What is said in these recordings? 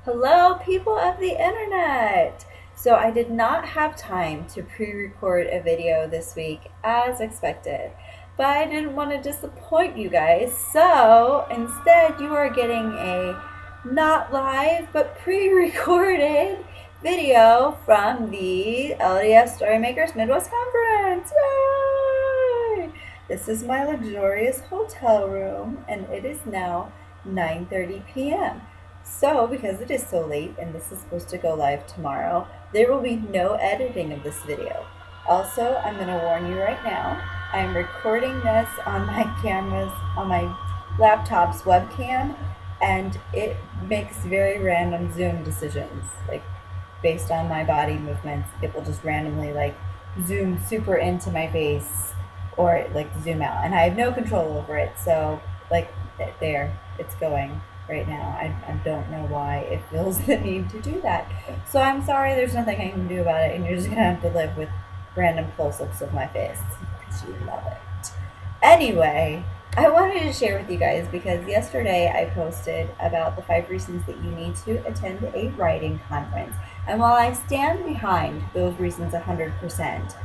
Hello, people of the internet! So, I did not have time to pre record a video this week as expected, but I didn't want to disappoint you guys. So, instead, you are getting a not live but pre recorded video from the LDStorymakers Midwest Conference. Yay! This is my luxurious hotel room, and it is now 9:30 p.m. So, because it is so late and this is supposed to go live tomorrow, there will be no editing of this video. Also, I'm going to warn you right now, I'm recording this on my laptop's webcam, and it makes very random zoom decisions. Like, based on my body movements, it will just randomly, zoom super into my face or, zoom out. And I have no control over it, so, there, it's going right now. I don't know why it feels the need to do that. So I'm sorry, there's nothing I can do about it, and you're just gonna have to live with random close-ups of my face because you love it. Anyway, I wanted to share with you guys because yesterday I posted about the 5 reasons that you need to attend a writing conference. And while I stand behind those reasons 100%,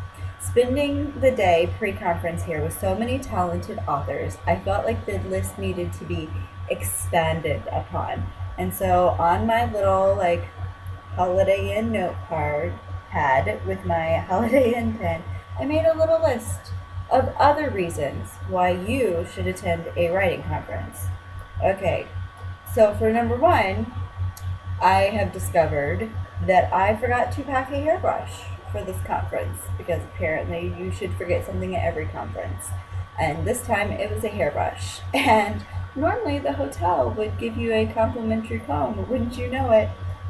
spending the day pre-conference here with so many talented authors, I felt like the list needed to be expanded upon. And so on my little Holiday Inn note card pad with my Holiday Inn pen, I made a little list of other reasons why you should attend a writing conference. Okay, so for number 1, I have discovered that I forgot to pack a hairbrush for this conference because apparently you should forget something at every conference. And this time it was a hairbrush. And normally the hotel would give you a complimentary comb, but wouldn't you know it,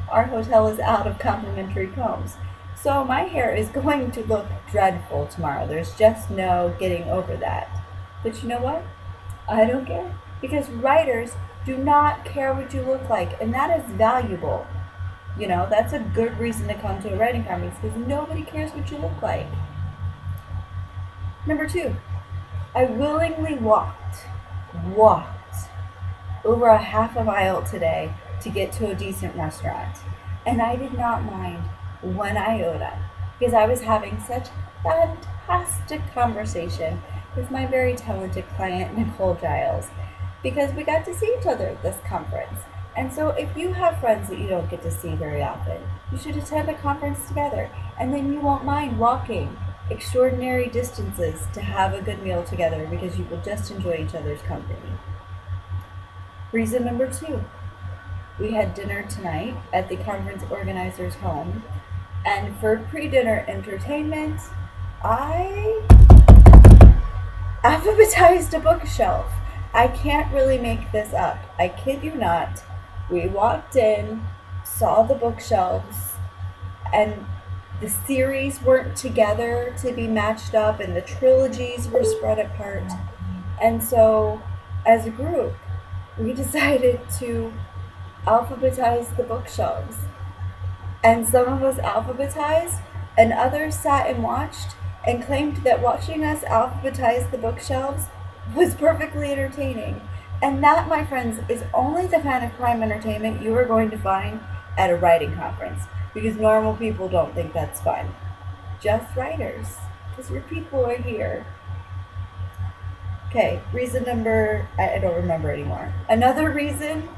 our hotel is out of complimentary combs. So my hair is going to look dreadful tomorrow. There's just no getting over that. But you know what? I don't care. Because writers do not care what you look like, and that is valuable. You know, that's a good reason to come to a writing conference because nobody cares what you look like. Number 2, I willingly walked over a half a mile today to get to a decent restaurant. And I did not mind 1 iota because I was having such fantastic conversation with my very talented client, Nicole Giles, because we got to see each other at this conference. And so if you have friends that you don't get to see very often, you should attend a conference together, and then you won't mind walking extraordinary distances to have a good meal together because you will just enjoy each other's company. Reason number 2, we had dinner tonight at the conference organizer's home, and for pre-dinner entertainment, I alphabetized a bookshelf. I can't really make this up. I kid you not. We walked in, saw the bookshelves, and the series weren't together to be matched up, and the trilogies were spread apart. And so, as a group, we decided to alphabetize the bookshelves. And some of us alphabetized, and others sat and watched and claimed that watching us alphabetize the bookshelves was perfectly entertaining. And that, my friends, is only the kind of crime entertainment you are going to find at a writing conference, because normal people don't think that's fun. Just writers, because your people are here. Okay, reason number, I don't remember anymore. Another reason,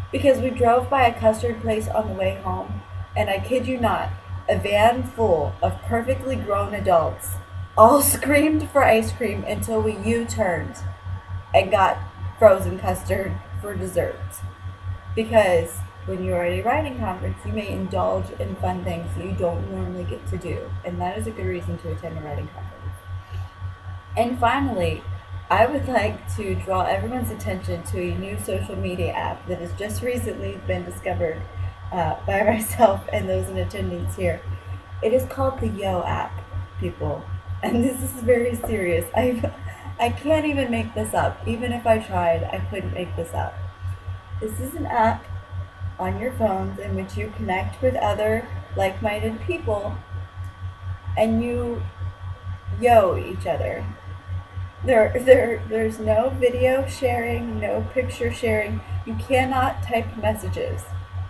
because we drove by a custard place on the way home, and I kid you not, a van full of perfectly grown adults all screamed for ice cream until we U-turned and got frozen custard for dessert. Because when you're at a writing conference, you may indulge in fun things that you don't normally get to do, and that is a good reason to attend a writing conference. And finally, I would like to draw everyone's attention to a new social media app that has just recently been discovered by myself and those in attendance here. It is called the Yo app, people. And this is very serious. I can't even make this up. Even if I tried, I couldn't make this up. This is an app on your phones in which you connect with other like-minded people and you yo each other. There's no video sharing, no picture sharing. You cannot type messages.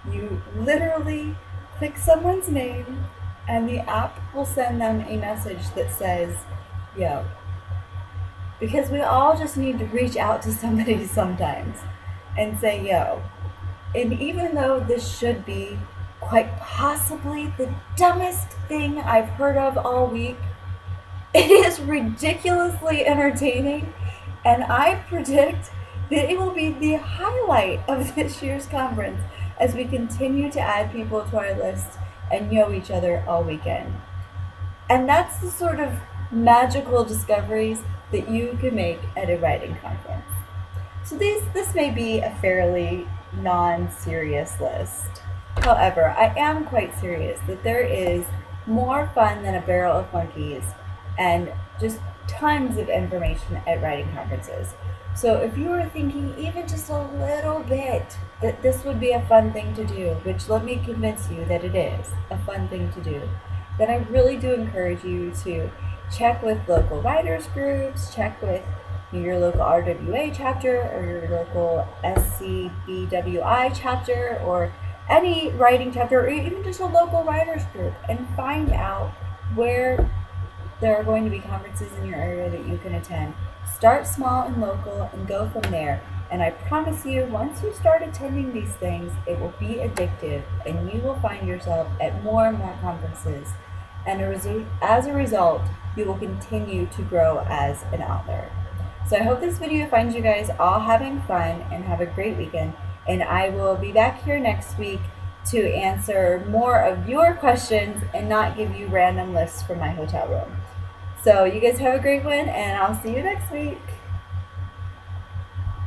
You literally click someone's name and the app will send them a message that says, yo. Because we all just need to reach out to somebody sometimes and say, yo. And even though this should be quite possibly the dumbest thing I've heard of all week, it is ridiculously entertaining, and I predict that it will be the highlight of this year's conference as we continue to add people to our list and know each other all weekend. And that's the sort of magical discoveries that you can make at a writing conference. So this may be a fairly non-serious list. However, I am quite serious that there is more fun than a barrel of monkeys and just tons of information at writing conferences. So if you are thinking even just a little bit that this would be a fun thing to do, which let me convince you that it is a fun thing to do, then I really do encourage you to check with local writers groups, check with your local RWA chapter or your local SCBWI chapter or any writing chapter or even just a local writers group and find out where there are going to be conferences in your area that you can attend. Start small and local and go from there. And I promise you, once you start attending these things, it will be addictive and you will find yourself at more and more conferences. And as a result, you will continue to grow as an author. So I hope this video finds you guys all having fun and have a great weekend. And I will be back here next week to answer more of your questions and not give you random lists from my hotel room. So you guys have a great one, and I'll see you next week.